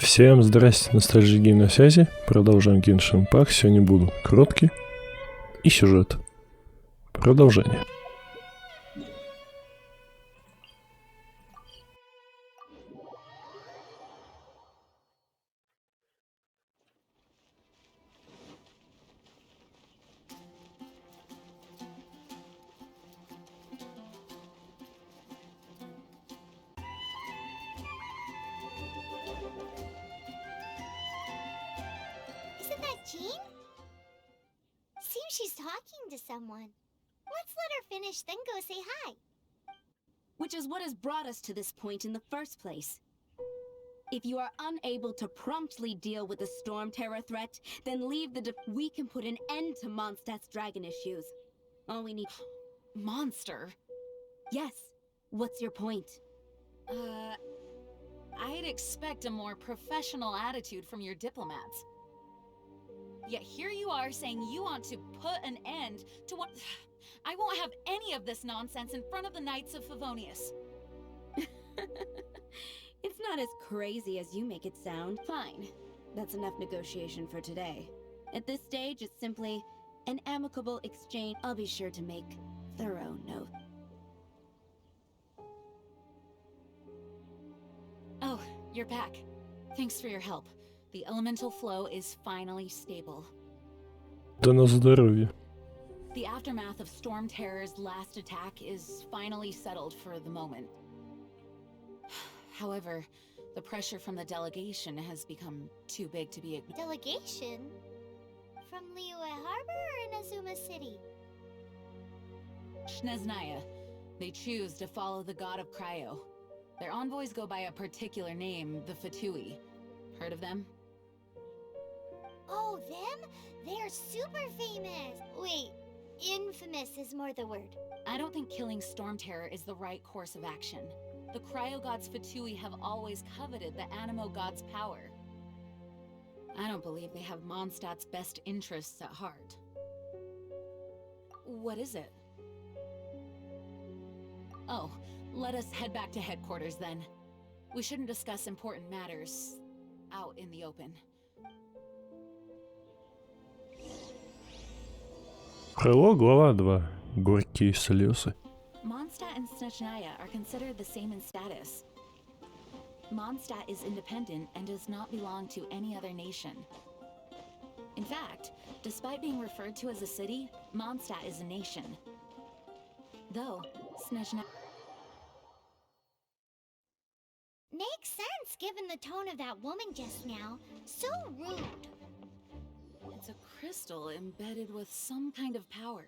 Всем здрасте, НастольжиГейм на связи. Продолжаем Genshin пак. Сегодня буду короткий и сюжет. Продолжение. Isn't that Jean? Seems she's talking to someone. Let's let her finish, then go say hi. Which is what has brought us to this point in the first place. If you are unable to promptly deal with the storm terror threat, then leave we can put an end to Mondstadt's dragon issues. All we need... Monster? Yes. What's your point? I'd expect a more professional attitude from your diplomats. Yet here you are saying you want to put an end to what... I won't have any of this nonsense in front of the Knights of Favonius. It's not as crazy as you make it sound. Fine. That's enough negotiation for today. At this stage, it's simply an amicable exchange. I'll be sure to make thorough note. Oh, you're back. Thanks for your help. The elemental flow is finally stable. Да на здоровье. The aftermath of Storm Terror's last attack is finally settled for the moment. However, the pressure from the delegation has become too big to be ignored. Delegation? From Liyue Harbor or Inazuma City? Neожиданная. They choose to follow the god of Cryo. Their envoys go by a particular name, the Fatui. Heard of them? Oh, them? They're super famous! Wait, infamous is more the word. I don't think killing Storm Terror is the right course of action. The Cryo God's Fatui have always coveted the Animo God's power. I don't believe they have Mondstadt's best interests at heart. What is it? Oh, let us head back to headquarters then. We shouldn't discuss important matters out in the open. Пролог, глава 2. Горькие слезы. Mondstadt and Neожиданная are considered the same in status. Mondstadt is independent and does not belong to any other nation. In fact, despite being referred to as a city, Mondstadt is a nation. Though, Neожиdanная... Makes sense given the tone of that woman just now. So rude. It's a crystal embedded with some kind of power.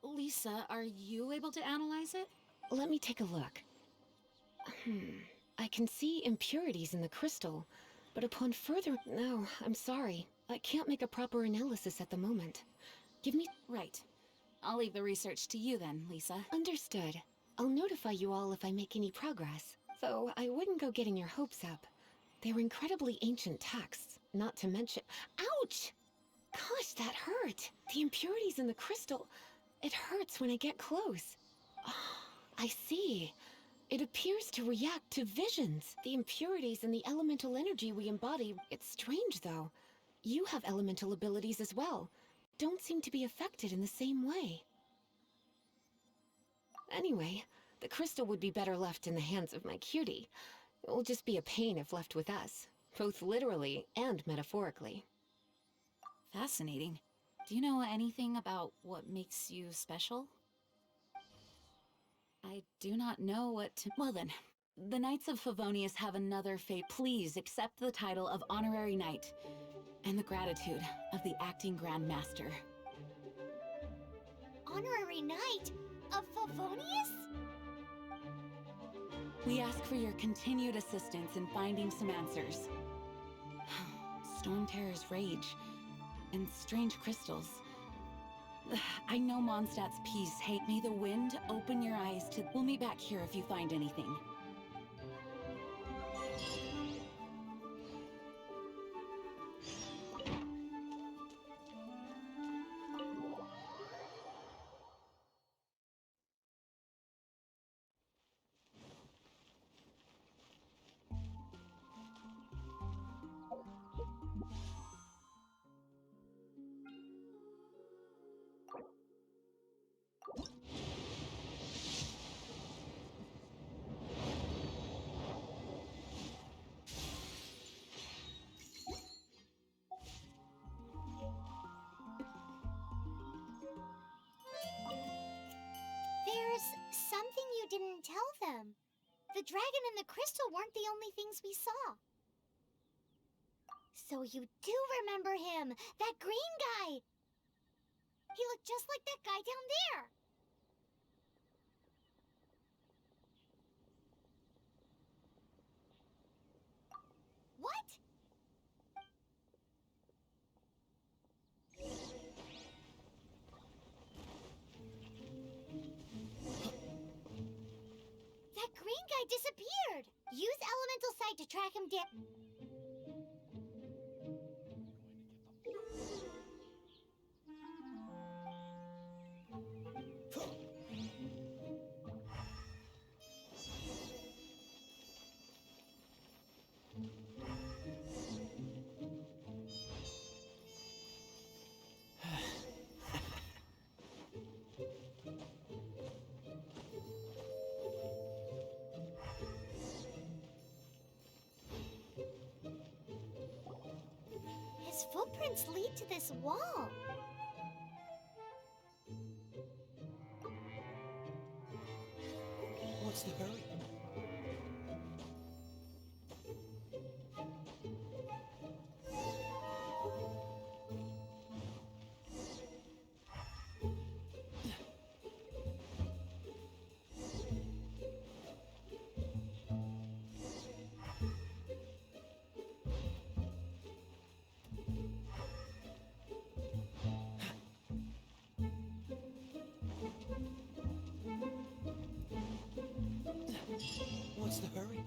Lisa, are you able to analyze it? Let me take a look. I can see impurities in the crystal, but upon further... No, I'm sorry. I can't make a proper analysis at the moment. Give me... Right. I'll leave the research to you then, Lisa. Understood. I'll notify you all if I make any progress. Though I wouldn't go getting your hopes up. They're incredibly ancient texts, not to mention... Ouch! Gosh, that hurt! The impurities in the crystal... It hurts when I get close. Oh, I see. It appears to react to visions. The impurities and the elemental energy we embody... It's strange, though. You have elemental abilities as well. Don't seem to be affected in the same way. Anyway, the crystal would be better left in the hands of my cutie. It will just be a pain if left with us, both literally and metaphorically. Fascinating. Do you know anything about what makes you special? I do not know what to... Well then, the Knights of Favonius have another fate. Please accept the title of Honorary Knight and the gratitude of the Acting Grand Master. Honorary Knight of Favonius? We ask for your continued assistance in finding some answers. Storm Terror's rage and strange crystals. I know Mondstadt's peace hate. May the wind open your eyes to... We'll meet back here if you find anything. dragon and the crystal weren't the only things we saw. So you do remember him, that green guy. He looked just like that guy down there. What? That green guy disappeared. Use elemental sight to track him down. His footprints lead to this wall. What's the hurry? What's the hurry?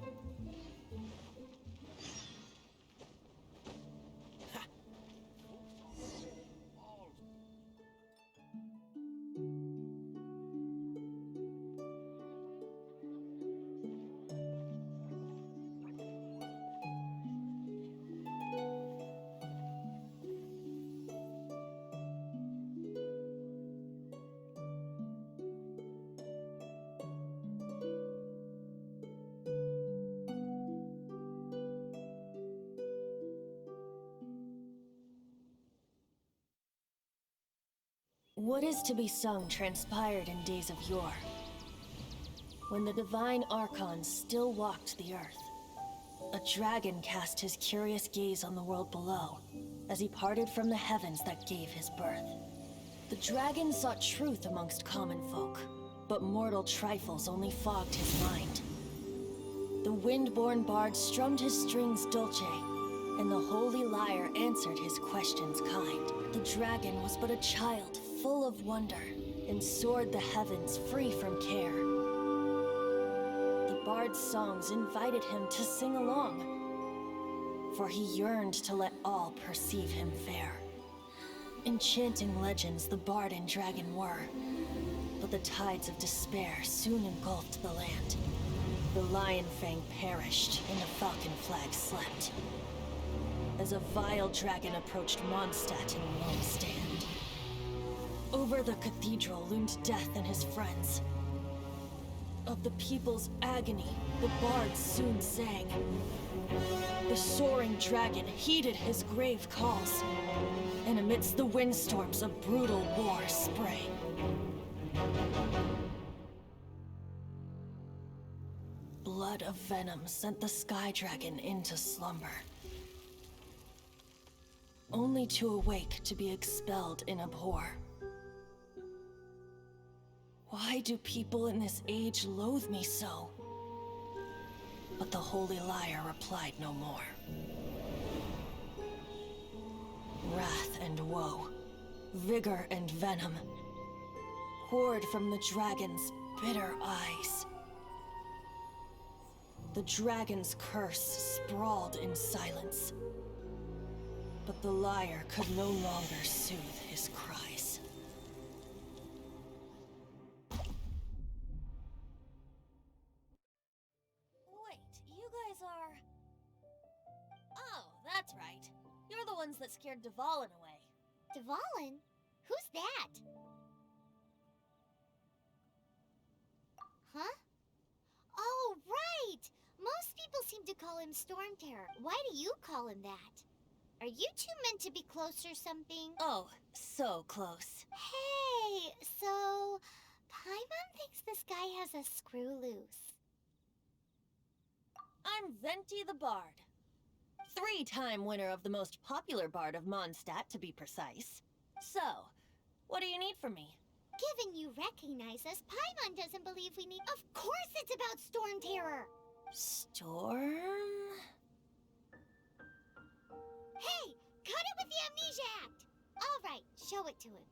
What is to be sung transpired in days of yore, when the divine archons still walked the earth. A dragon cast his curious gaze on the world below, as he parted from the heavens that gave his birth. The dragon sought truth amongst common folk, but mortal trifles only fogged his mind. The wind-born bard strummed his strings dulce, and the holy lyre answered his questions kind. The dragon was but a child, full of wonder, and soared the heavens free from care. The bard's songs invited him to sing along, for he yearned to let all perceive him fair. Enchanting legends the bard and dragon were, but the tides of despair soon engulfed the land. The lion fang perished, and the falcon flag slept, as a vile dragon approached Mondstadt in lone stand. Over the cathedral loomed death and his friends. Of the people's agony, the bards soon sang. The soaring dragon heeded his grave calls, and amidst the windstorms a brutal war sprang. Blood of venom sent the sky dragon into slumber, only to awake to be expelled in abhor. Why do people in this age loathe me so? But the holy lyre replied no more. Wrath and woe, vigor and venom, poured from the dragon's bitter eyes. The dragon's curse sprawled in silence, but the lyre could no longer soothe his cries. Wait, you guys are... Oh, that's right. You're the ones that scared Dvalin away. Dvalin? Who's that? Huh? Oh, right! Most people seem to call him Storm Terror. Why do you call him that? Are you two meant to be close or something? Oh, so close. Hey, so... Paimon thinks this guy has a screw loose. I'm Venti the Bard. 3-time winner of the most popular bard of Mondstadt, to be precise. So, what do you need from me? Given you recognize us, Paimon doesn't believe we need... Of course it's about Storm Terror! Storm? Hey! Cut it with the Amnesia Act! Alright, show it to him.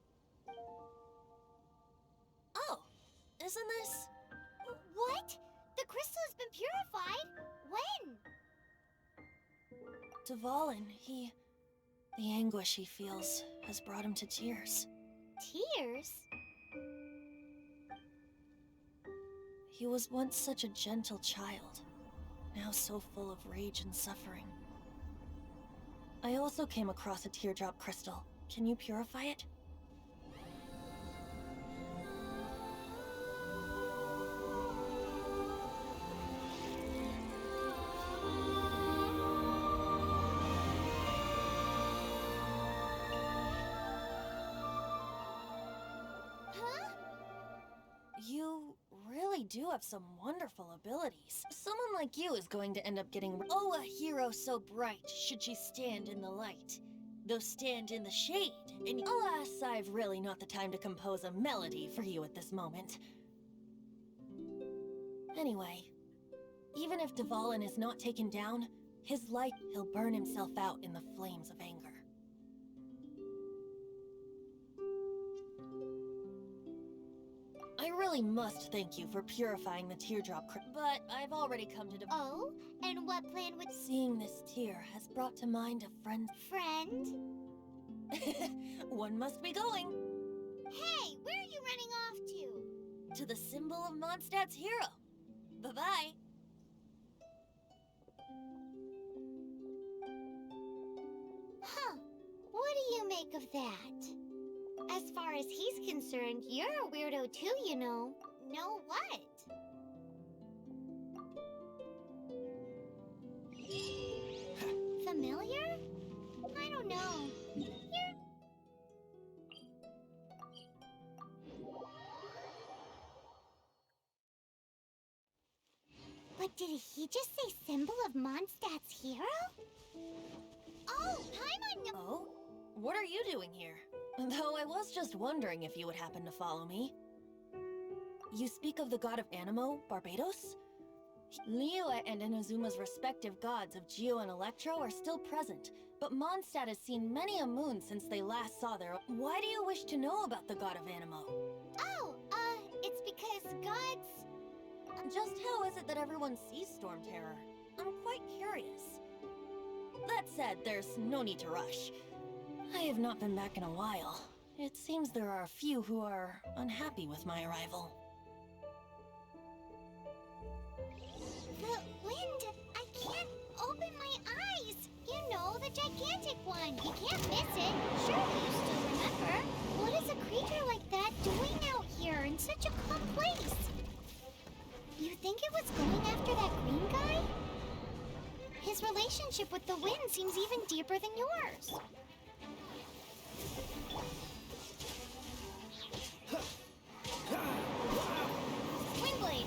Oh, isn't this... What? The crystal has been purified? When? Dvalin, the anguish he feels has brought him to tears. Tears? He was once such a gentle child, now so full of rage and suffering. I also came across a teardrop crystal. Can you purify it? You really do have some wonderful abilities. Someone like you is going to end up getting... Oh, a hero so bright should she stand in the light. Though stand in the shade, and alas, I've really not the time to compose a melody for you at this moment. Anyway, even if Dvalin is not taken down, his light, he'll burn himself out in the flames of anger. I really must thank you for purifying the teardrop but I've already come to Oh? And what plan would... Seeing this tear has brought to mind a friend. Friend? One must be going. Hey, where are you running off to? To the symbol of Mondstadt's hero. Bye-bye. Huh. What do you make of that? As far as he's concerned, you're a weirdo too, you know. Know what? Familiar? I don't know. You're... But did he just say symbol of Mondstadt's hero? Oh, Paimon... Oh? What are you doing here? Though I was just wondering if you would happen to follow me. You speak of the god of Animo, Barbados? Liyue and Inazuma's respective gods of Geo and Electro are still present, but Mondstadt has seen many a moon since they last saw their... Why do you wish to know about the god of Animo? Oh, it's because gods... Just how is it that everyone sees Storm Terror? I'm quite curious. That said, there's no need to rush. I have not been back in a while. It seems there are a few who are unhappy with my arrival. The wind! I can't open my eyes! You know, the gigantic one! You can't miss it! Surely you still remember! What is a creature like that doing out here in such a calm place? You think it was going after that green guy? His relationship with the wind seems even deeper than yours. Windblade!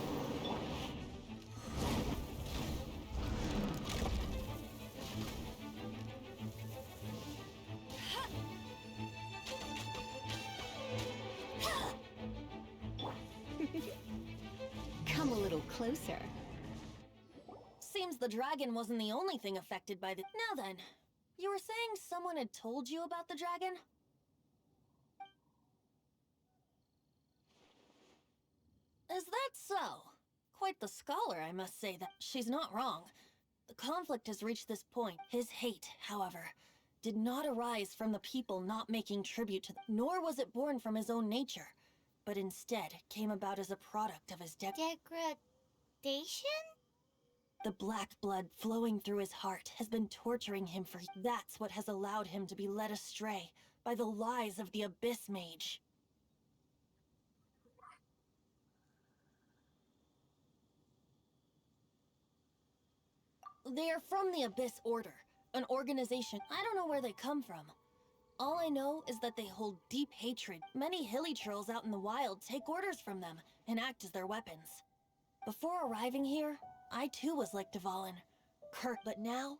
Come a little closer. Seems the dragon wasn't the only thing affected by the... Now then, you were saying someone had told you about the dragon? Is that so? Quite the scholar, I must say that. She's not wrong. The conflict has reached this point. His hate, however, did not arise from the people not making tribute to nor was it born from his own nature, but instead came about as a product of his Degradation? The black blood flowing through his heart has been torturing him for... That's what has allowed him to be led astray by the lies of the Abyss Mage. They are from the Abyss Order, an organization. I don't know where they come from. All I know is that they hold deep hatred. Many hilly trolls out in the wild take orders from them and act as their weapons. Before arriving here, I too was like Dvalin. But now,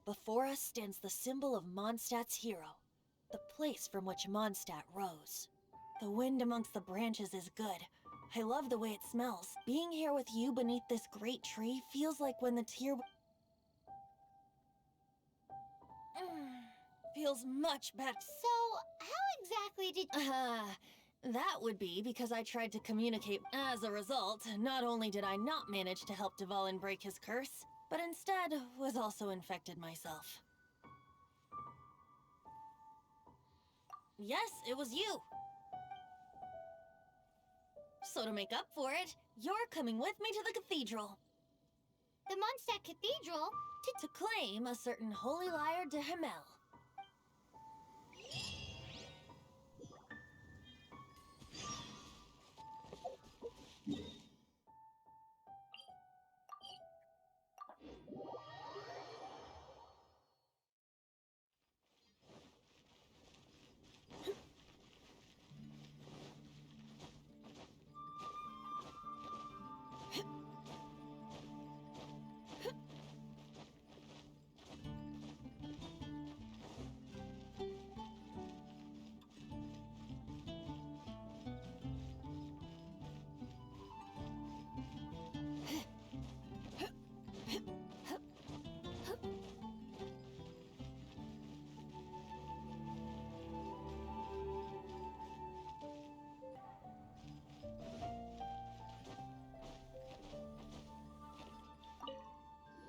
before us stands the symbol of Mondstadt's hero, the place from which Mondstadt rose. The wind amongst the branches is good. I love the way it smells. Being here with you beneath this great tree feels like when the tear... feels much better. So, how exactly did That would be because I tried to communicate. As a result, not only did I not manage to help Dvalin break his curse, but instead was also infected myself. Yes, it was you. So to make up for it, you're coming with me to the cathedral. the Mondstadt Cathedral To claim a certain holy lyre de Himmel.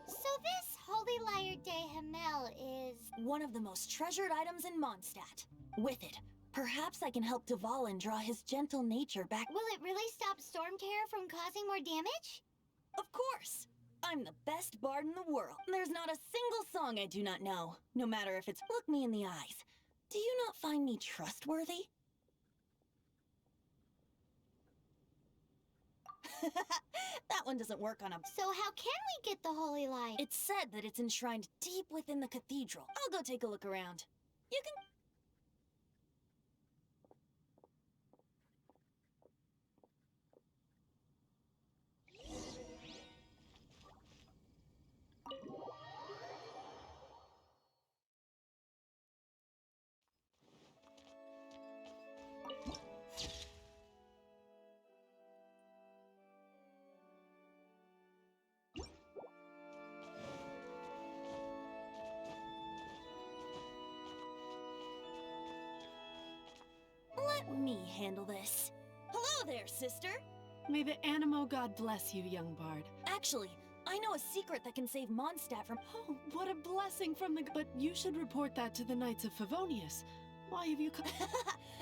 So this Holy Lyre de Himmel is... One of the most treasured items in Mondstadt. With it, perhaps I can help Dvalin draw his gentle nature back. Will it really stop Storm Terror from causing more damage? Of course! I'm the best bard in the world. There's not a single song I do not know, no matter if it's look me in the eyes. Do you not find me trustworthy? That one doesn't work on a... So how can we get the Holy Lyre? It's said that it's enshrined deep within the cathedral. I'll go take a look around. You can... Let me handle this. Hello there, sister! May the Animo God bless you, young bard. Actually, I know a secret that can save Mondstadt from... Oh, what a blessing from the... But you should report that to the Knights of Favonius. Why have you come...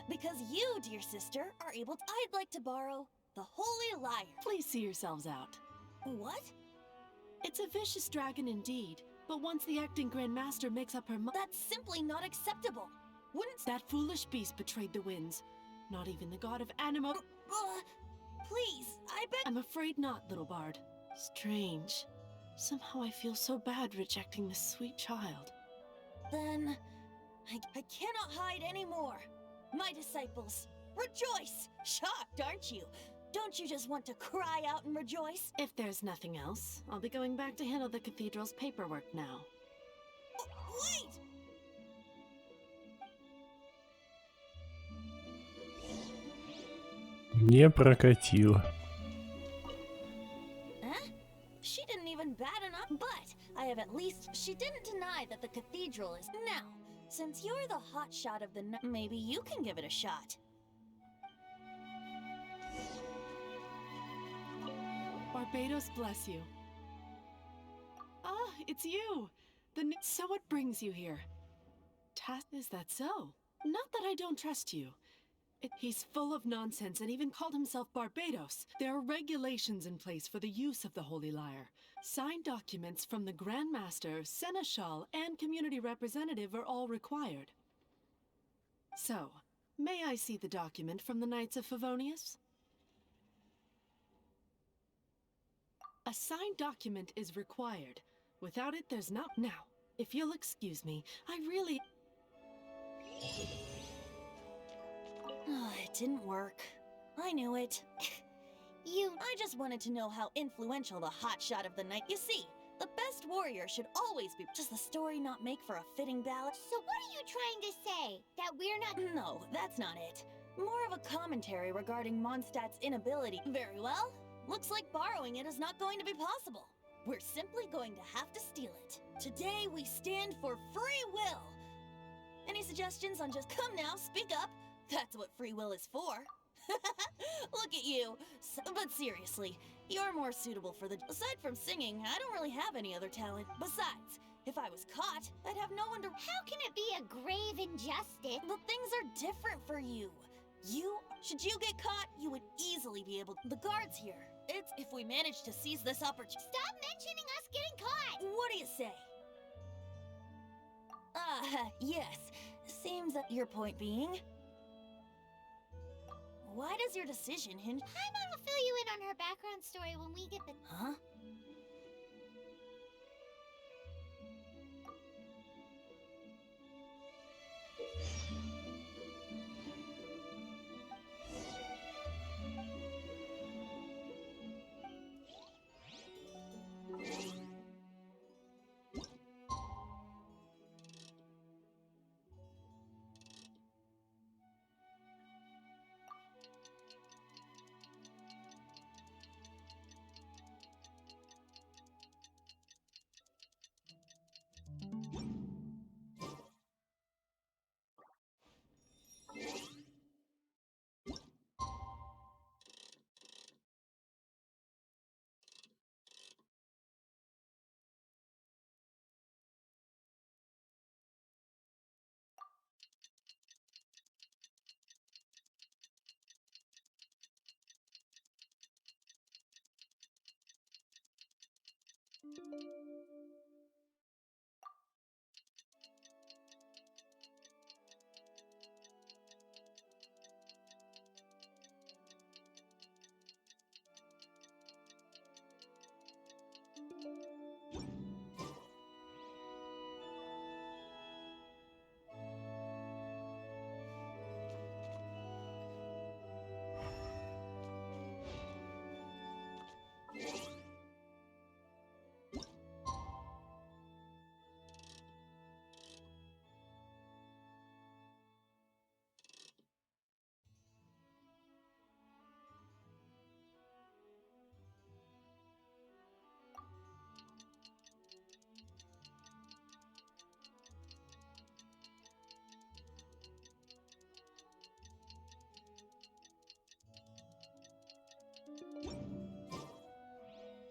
Because you, dear sister, are able to... I'd like to borrow the Holy Lyre. Please see yourselves out. What? It's a vicious dragon indeed, but once the acting Grand Master makes up her mind... That's simply not acceptable. Wouldn't... That foolish beast betrayed the winds. Not even the god of Animo... Please, I beg... I'm afraid not, little bard. Strange. Somehow I feel so bad rejecting this sweet child. Then... I cannot hide anymore. My disciples, rejoice! Shocked, aren't you? Don't you just want to cry out and rejoice? If there's nothing else, I'll be going back to handle the cathedral's paperwork now. Wait! Не прокатило. Huh? She didn't even bat enough. But I have at least... She didn't deny that the cathedral is... Now, since you're the hot shot of the night, maybe you can give it a shot. Barbados bless you. Ah, it's you! So what brings you here? Is that so? Not that I don't trust you. He's full of nonsense and even called himself Barbados. There are regulations in place for the use of the Holy Lyre. Signed documents from the Grand Master, Seneschal, and community representative are all required. So, may I see the document from the Knights of Favonius? A signed document is required. Without it, there's not... Now, if you'll excuse me, I really... It didn't work. I knew it. I just wanted to know how influential the hotshot of the night. You see, the best warrior should always be. Does the story not make for a fitting ballad? So what are you trying to say? That we're not— No, that's not it. More of a commentary regarding Mondstadt's inability. Very well. Looks like borrowing it is not going to be possible. We're simply going to have to steal it. Today we stand for free will. Any suggestions on just— Come now, speak up. That's what free will is for. Look at you. But seriously, you're more suitable for the— Aside from singing, I don't really have any other talent. Besides, if I was caught, I'd have no one to— How can it be a grave injustice? But things are different for you. Should you get caught, you would easily be able— The guards here. It's if we manage to seize this opportunity— Stop mentioning us getting caught! What do you say? Yes. Seems that your point being— Why does your decision hinge— Paimon will fill you in on her background story when we get the— Huh?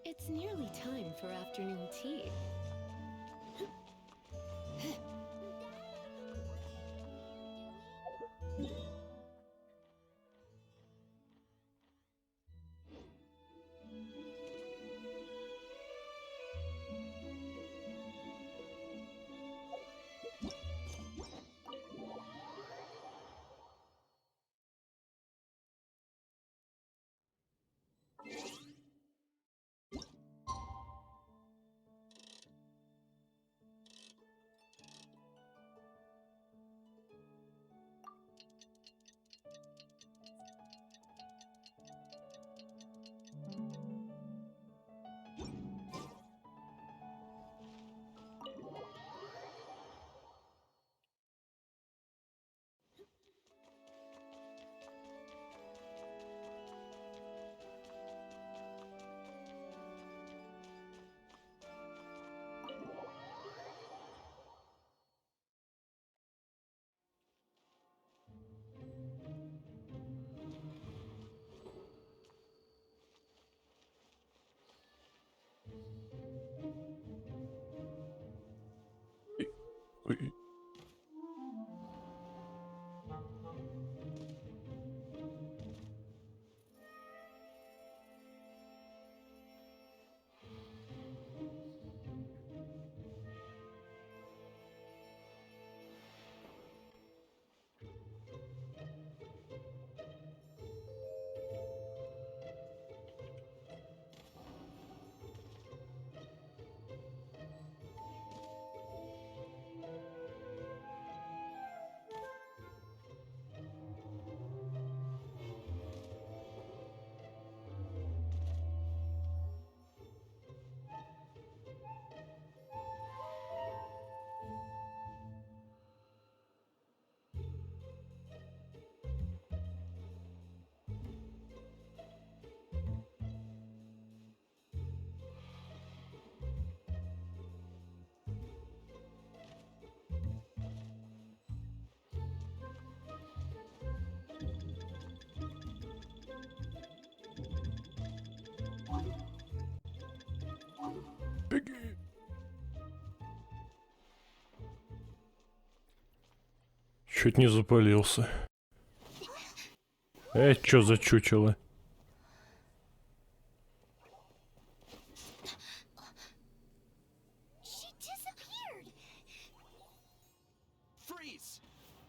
It's nearly time for afternoon tea. Чуть не запалился. Чё за чучело? She disappeared. Freeze!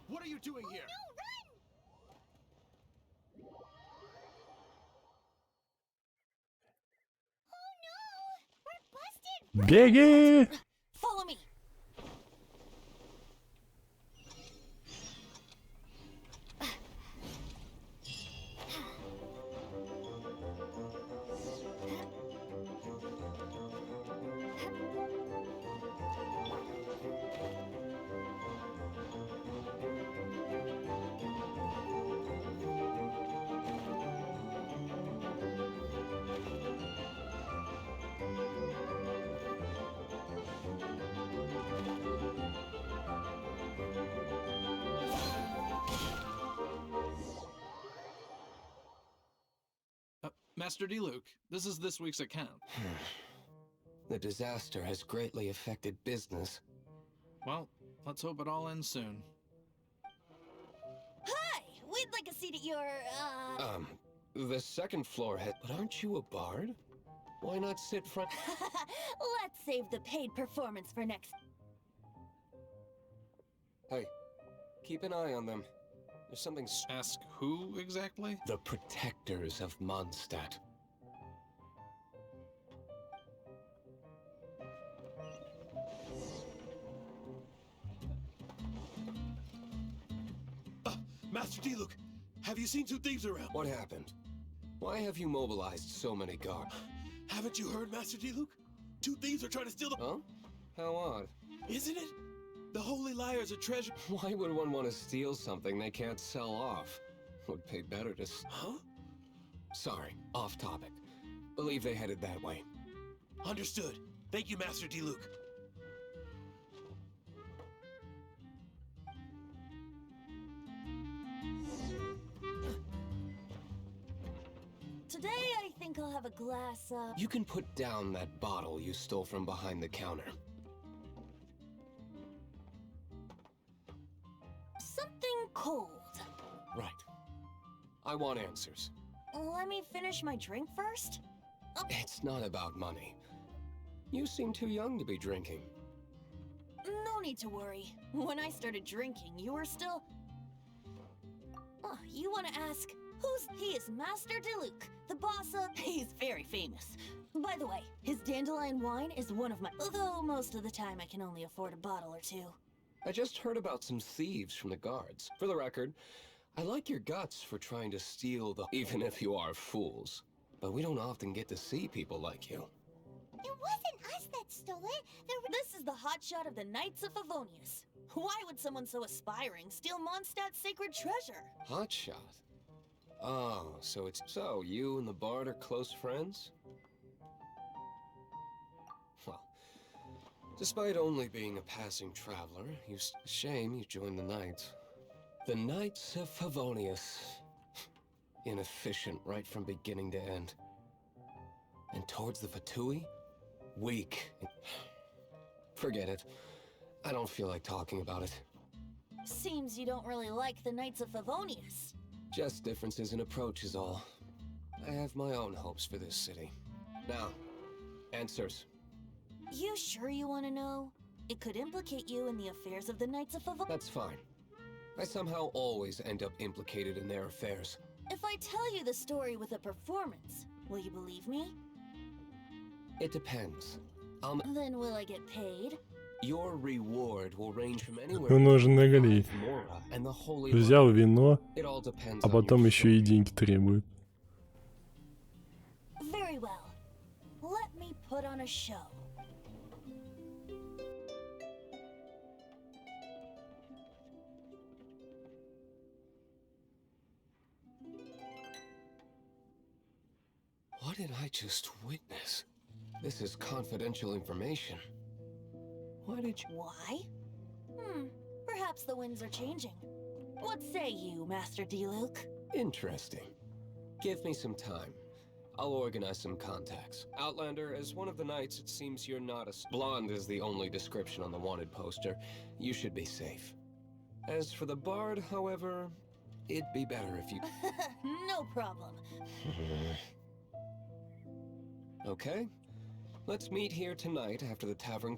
What are you doing here? No, run! Oh no! We're busted! Беги! Follow me. Master D. Luke, this is this week's account. The disaster has greatly affected business. Well, let's hope it all ends soon. Hi! We'd like a seat at your, The second floor head. But aren't you a bard? Why not sit front? Let's save the paid performance for next. Hey, keep an eye on them. There's something. Ask who exactly? The protectors of Mondstadt. Master D. Luke, have you seen two thieves around? What happened? Why have you mobilized so many guards? Haven't you heard, Master D. Luke? Two thieves are trying to steal the... Huh? How odd. Isn't it? The Holy Liar's a treasure... Why would one want to steal something they can't sell off? Would pay better to... Huh? Sorry, off topic. Believe they headed that way. Understood. Thank you, Master D. Luke. Today I think I'll have a glass of... You can put down that bottle you stole from behind the counter. something cold. Right. I want answers. Let me finish my drink first? It's not about money. You seem too young to be drinking. No need to worry. When I started drinking, you were still... Oh, you want to ask, He is Master DeLuke, the boss of... He's very famous. By the way, his dandelion wine is one of my... Although most of the time I can only afford a bottle or two. I just heard about some thieves from the guards. For the record, I like your guts for trying to steal the... Even if you are fools. But we don't often get to see people like you. It wasn't us that stole it. This is the hotshot of the Knights of Favonius. Why would someone so aspiring steal Mondstadt's sacred treasure? Hotshot? Oh, so it's... So, you and the bard are close friends? Well, despite only being a passing traveler, shame you joined the Knights. The Knights of Favonius. Inefficient right from beginning to end. And towards the Fatui? Weak. Forget it. I don't feel like talking about it. Seems you don't really like the Knights of Favonius. Just differences in approach is all. I have my own hopes for this city. Now, answers. You sure you want to know? It could implicate you in the affairs of the Knights of Favonius. That's fine. I somehow always end up implicated in their affairs. If I tell you the story with a performance, will you believe me? It depends. Then will I get paid? Your reward will range from anywhere Умноженное гали. Mora and the Holy Взял вино, It all depends а on потом your еще и деньги требует. Very well. Let me put on a show. What did I just witness? This is confidential information. Why did you... Why? Perhaps the winds are changing. What say you, Master D-Luke? Interesting. Give me some time. I'll organize some contacts. Outlander, as one of the knights, it seems you're not a... Blonde is the only description on the wanted poster. You should be safe. As for the bard, however, it'd be better if you... No problem. Okay. Let's meet here tonight after the tavern...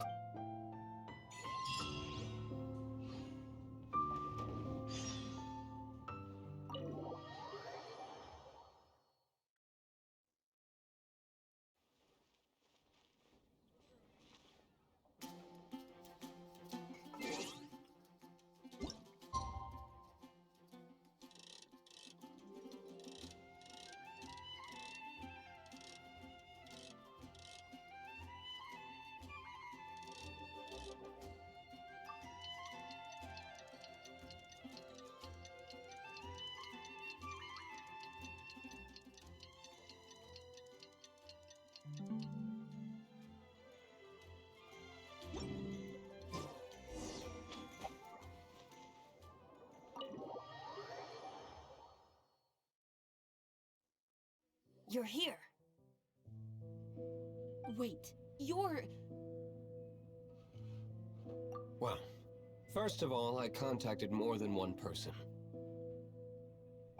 You're here. Wait, you're... Well, first of all, I contacted more than one person.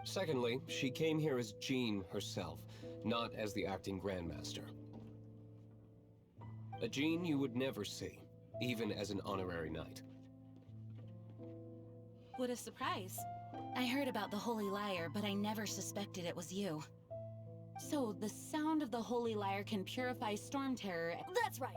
Secondly, she came here as Jean herself, not as the acting Grandmaster. A Jean you would never see, even as an honorary knight. What a surprise. I heard about the Holy Lyre, but I never suspected it was you. So, the sound of the Holy Lyre can purify Storm Terror. That's right.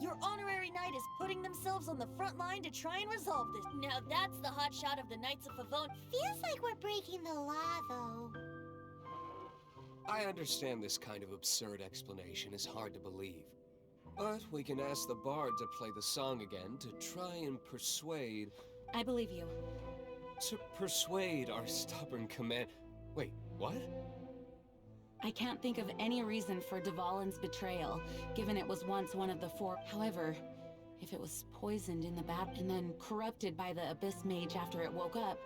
Your honorary knight is putting themselves on the front line to try and resolve this. Now that's the hot shot of the Knights of Favone. Feels like we're breaking the law, though. I understand this kind of absurd explanation is hard to believe. But we can ask the bard to play the song again to try and persuade... I believe you. To persuade our stubborn command... Wait, what? I can't think of any reason for Dvalin's betrayal, given it was once one of the four. However, if it was poisoned in the bath and then corrupted by the Abyss Mage after it woke up...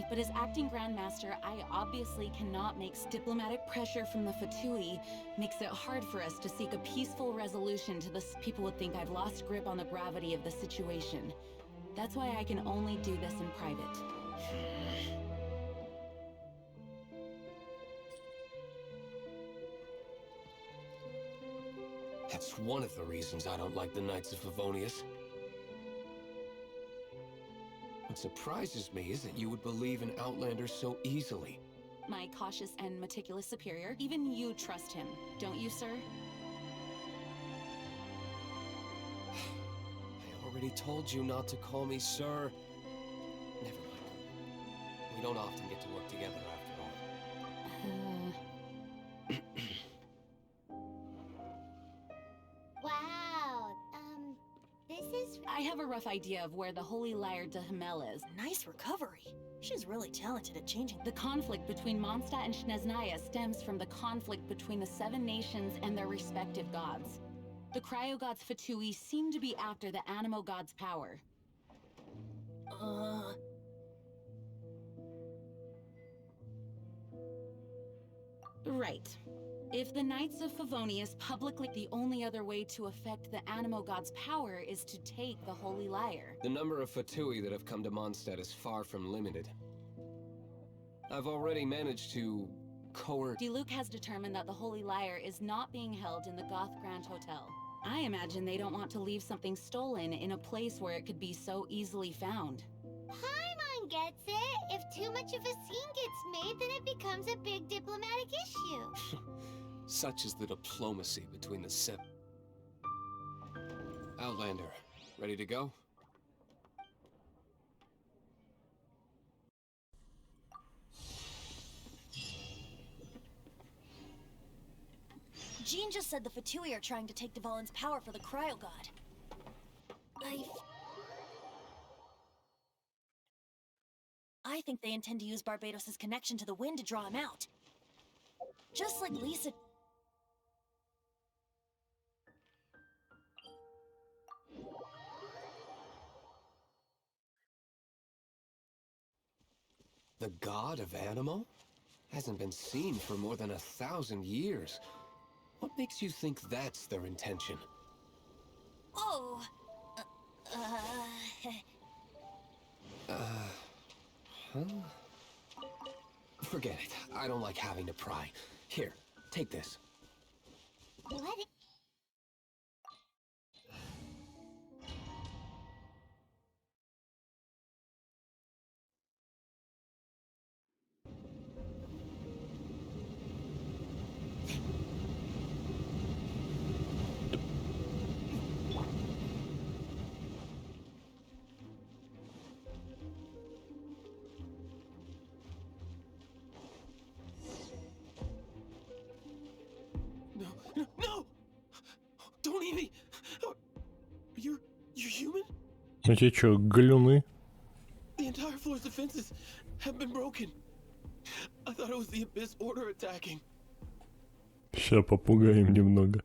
But as acting Grandmaster, I obviously cannot make diplomatic pressure from the Fatui makes it hard for us to seek a peaceful resolution to this. People would think I've lost grip on the gravity of the situation. That's why I can only do this in private. That's one of the reasons I don't like the Knights of Favonius. What surprises me is that you would believe in Outlander so easily. My cautious and meticulous superior, even you trust him, don't you, sir? I already told you not to call me sir. Never mind. We don't often get to work together after all. Wow, this is... I have a rough idea of where the Holy Lyre de Himmel is. Nice recovery. She's really talented at changing. The conflict between Mondstadt and Neösnaya stems from the conflict between the 7 nations and their respective gods. The cryo-gods Fatui seem to be after the Animo god's power. Right. If the Knights of Favonius publicly... The only other way to affect the Animo god's power is to take the Holy Lyre. The number of Fatui that have come to Mondstadt is far from limited. I've already managed to coerce... Diluc has determined that the Holy Lyre is not being held in the Goth Grand Hotel. I imagine they don't want to leave something stolen in a place where it could be so easily found. Paimon gets it. If too much of a scene gets made, then it becomes a big diplomatic issue. Such is the diplomacy between the seven. Outlander, ready to go? Jean just said the Fatui are trying to take Dvalin's power for the Cryo God. I think they intend to use Barbados' connection to the wind to draw him out. Just like Lisa... The god of Animo? Hasn't been seen for more than 1,000 years. What makes you think that's their intention? Oh! Huh? Forget it. I don't like having to pry. Here, take this. What? No! Don't eat me! You're human? Эти чё, галюны? The entire floor's defenses have been broken. I thought it was the Abyss Order attacking. Ща попугаем немного.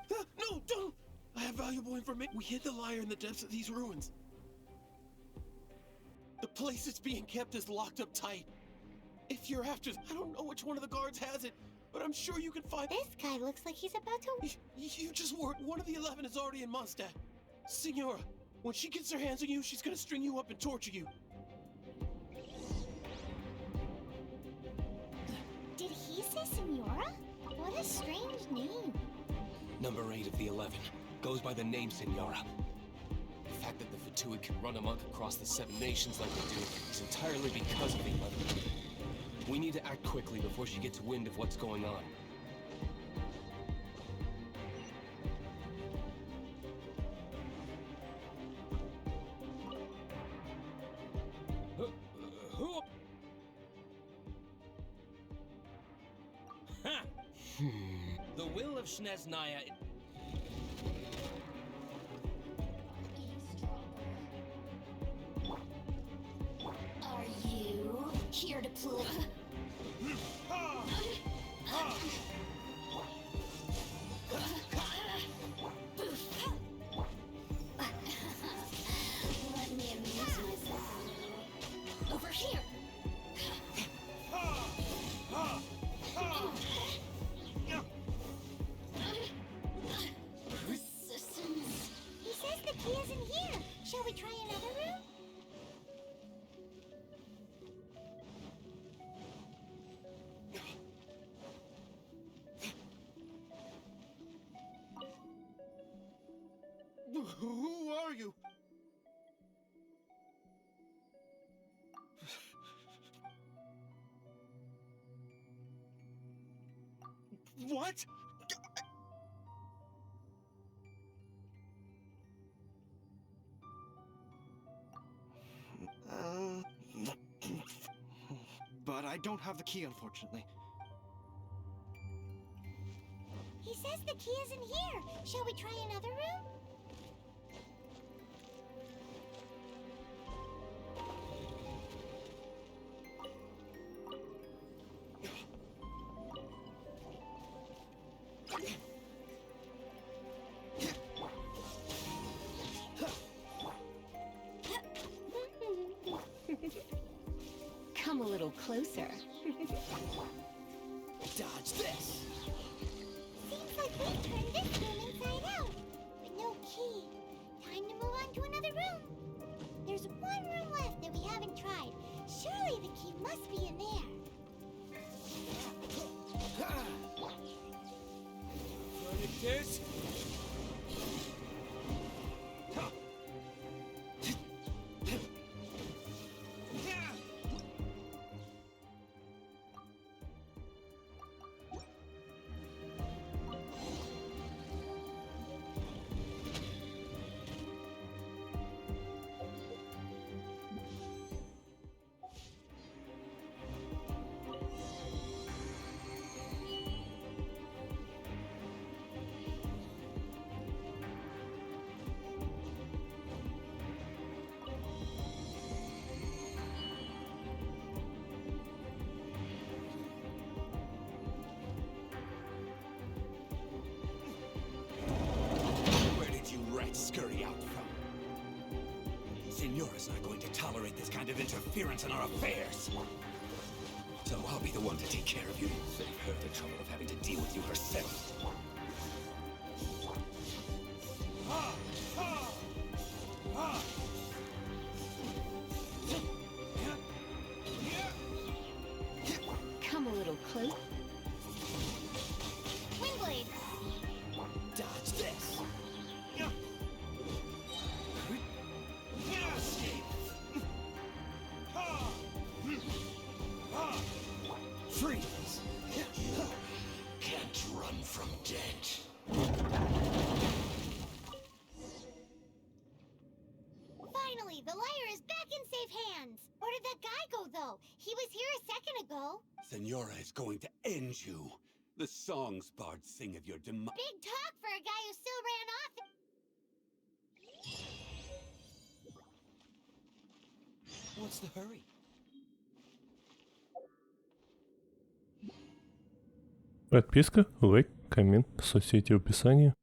No, don't! I have valuable information. We hid the liar in the depths of these ruins. The place it's being kept is locked up tight. If you're after, I don't know which one of the guards has it, but I'm sure you can find. This guy looks like he's about to. You just weren't. One of the 11 is already in Mondstadt. Signora, when she gets her hands on you, she's gonna string you up and torture you. Did he say Senora? What a strange name. Number 8 of the 11 goes by the name Senora. The fact that the Fatuid can run amok across the 7 nations like they do is entirely because of the 11. We need to act quickly before she gets wind of what's going on. The will of Neожиданная. Are you here to play? Let me amuse myself. Over here. Persistence. He says the key isn't here. Shall we try another room? Who are you? What? But I don't have the key, unfortunately. He says the key isn't here. Shall we try another room? Come a little closer. Dodge this. Seems like we've turned this room inside out. But no key. Time to move on to another room. There's one room left that we haven't tried. Surely the key must be in there. Like this. Scurry out from. Signora's not going to tolerate this kind of interference in our affairs. So I'll be the one to take care of you. Save her the trouble of having to deal with you herself. Yay! The lyre is back in safe hands! Where did that guy go, though? He was here a second ago. Senora is going to end you. The songs bards sing of your demise. Big talk for a guy who still ran off. What's the hurry? Подписка, лайк, коммент, соцсети в описании.